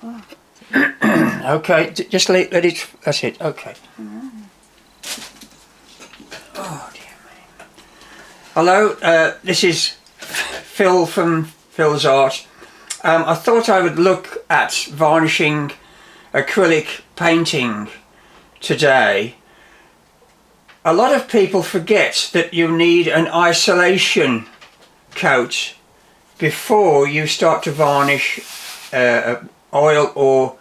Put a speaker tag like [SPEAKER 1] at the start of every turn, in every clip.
[SPEAKER 1] Oh.
[SPEAKER 2] Okay, just let it, that's it, okay. Oh dear me. Hello, this is Phil from Phil's Art. I thought I would look at varnishing acrylic painting today. A lot of people forget that you need an isolation coat before you start to varnish oil or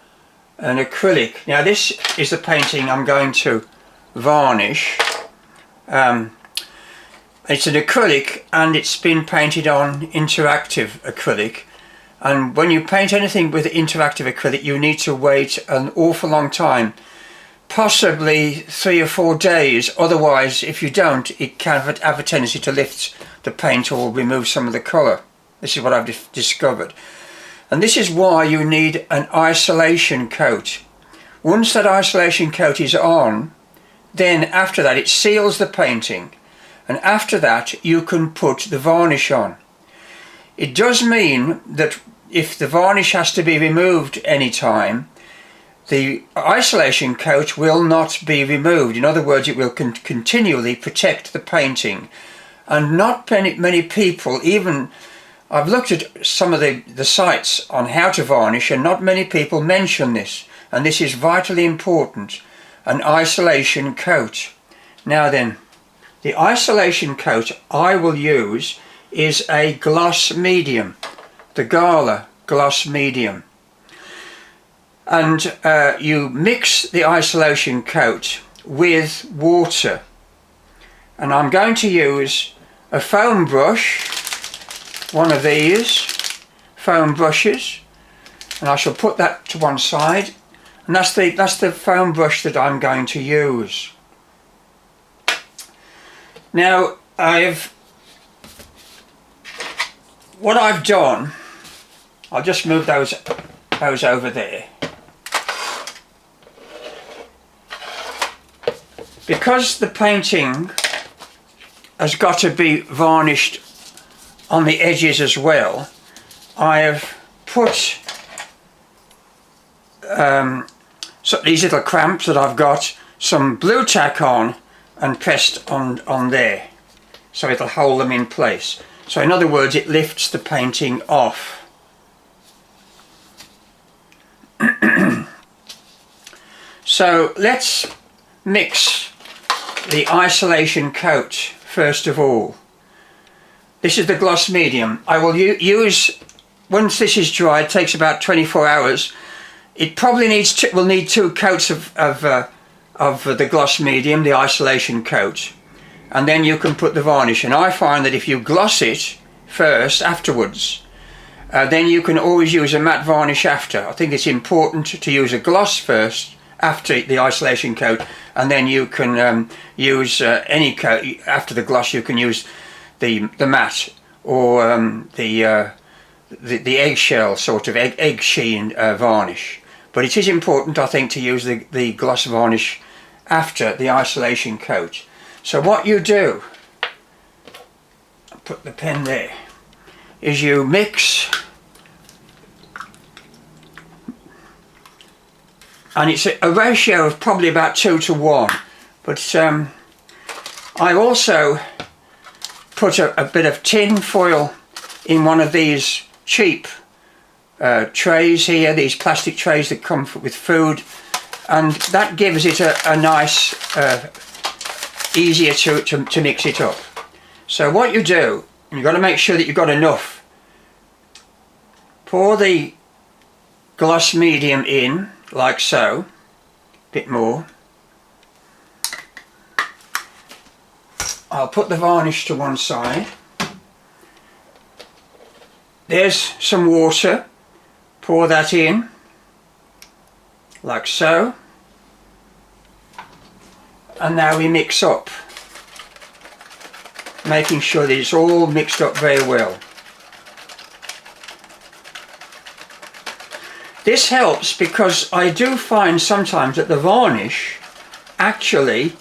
[SPEAKER 2] an acrylic. Now this is the painting I'm going to varnish. It's an acrylic and it's been painted on interactive acrylic, and when you paint anything with interactive acrylic you need to wait an awful long time, possibly 3 or 4 days, otherwise if you don't it can have a tendency to lift the paint or remove some of the colour. This is what I've discovered. And this is why you need an isolation coat. Once that isolation coat is on, then after that it seals the painting, and after that you can put the varnish on. It does mean that if the varnish has to be removed any time, the isolation coat will not be removed. In other words, it will continually protect the painting. And not many people, even I've looked at some of the sites on how to varnish, and not many people mention this, and this is vitally important, an isolation coat. Now then, the isolation coat I will use is a gloss medium, the Gala gloss medium. And you mix the isolation coat with water, and I'm going to use a foam brush, one of these foam brushes, and I shall put that to one side, and that's the foam brush that I'm going to use. Now what I've done, I'll just move those over there. Because the painting has got to be varnished on the edges as well, I have put so these little clamps that I've got some blue tack on and pressed on there, so it'll hold them in place. So in other words, it lifts the painting off. So let's mix the isolation coat first of all. This is the gloss medium. I will use, once this is dry, it takes about 24 hours. It probably will need 2 coats of the gloss medium, the isolation coat, and then you can put the varnish. And I find that if you gloss it first, afterwards, then you can always use a matte varnish after. I think it's important to use a gloss first after the isolation coat, and then you can use any coat after the gloss. You can use the matte or the eggshell sort of egg sheen varnish. But it is important, I think, to use the gloss varnish after the isolation coat. So what you do, I'll put the pen there, is you mix, and it's a ratio of probably about 2 to 1. But I also put a bit of tin foil in one of these cheap trays here, these plastic trays that come with food, and that gives it a nice, easier to mix it up. So what you do, you've got to make sure that you've got enough. Pour the gloss medium in, like so, a bit more. I'll put the varnish to one side. There's some water, pour that in, like so, and now we mix up, making sure that it's all mixed up very well. This helps because I do find sometimes that the varnish actually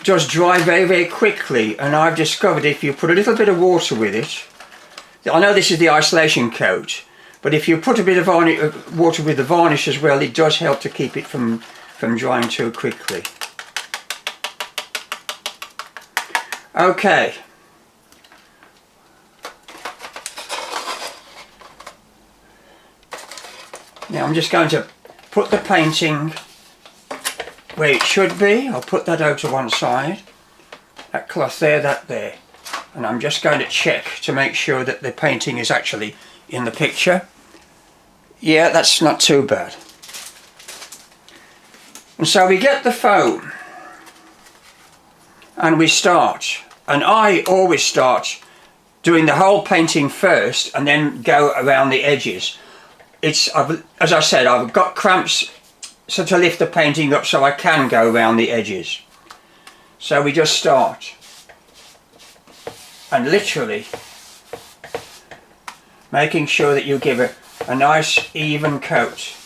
[SPEAKER 2] does dry very quickly, and I've discovered if you put a little bit of water with it, I know this is the isolation coat, But if you put a bit of water with the varnish as well, it does help to keep it from drying too quickly. Okay. Now I'm just going to put the painting where it should be. I'll put that over to one side. That cloth there, that there. And I'm just going to check to make sure that the painting is actually in the picture. Yeah, that's not too bad. And so we get the foam and we start. And I always start doing the whole painting first and then go around the edges. As I said, I've got cramps so to lift the painting up so I can go around the edges. So we just start. And literally making sure that you give a nice even coat.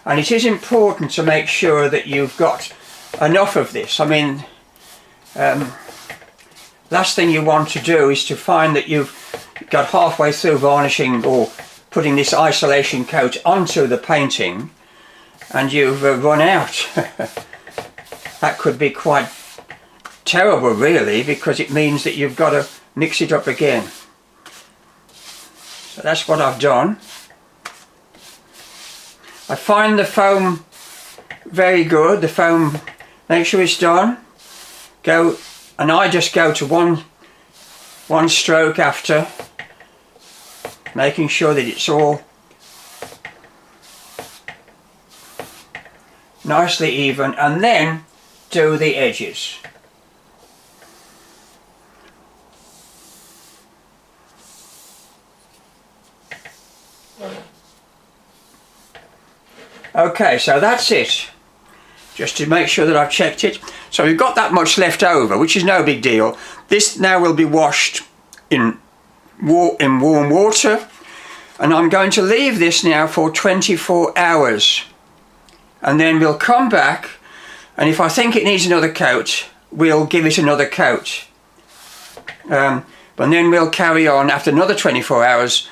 [SPEAKER 2] And it is important to make sure that you've got enough of this. I mean, last thing you want to do is to find that you've got halfway through varnishing or putting this isolation coat onto the painting and you've run out. That could be quite terrible really, because it means that you've got to mix it up again. So that's what I've done. I find the foam very good. The foam, make sure it's done. And I just go to one stroke after, making sure that it's all nicely even, and then do the edges. Okay, so that's it. Just to make sure that I've checked it. So we've got that much left over, which is no big deal. This now will be washed in warm water, and I'm going to leave this now for 24 hours. And then we'll come back, and if I think it needs another coat, we'll give it another coat. But then we'll carry on after another 24 hours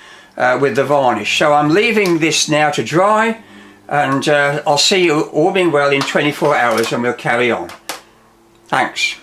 [SPEAKER 2] with the varnish. So I'm leaving this now to dry, and I'll see you all being well in 24 hours and we'll carry on. Thanks.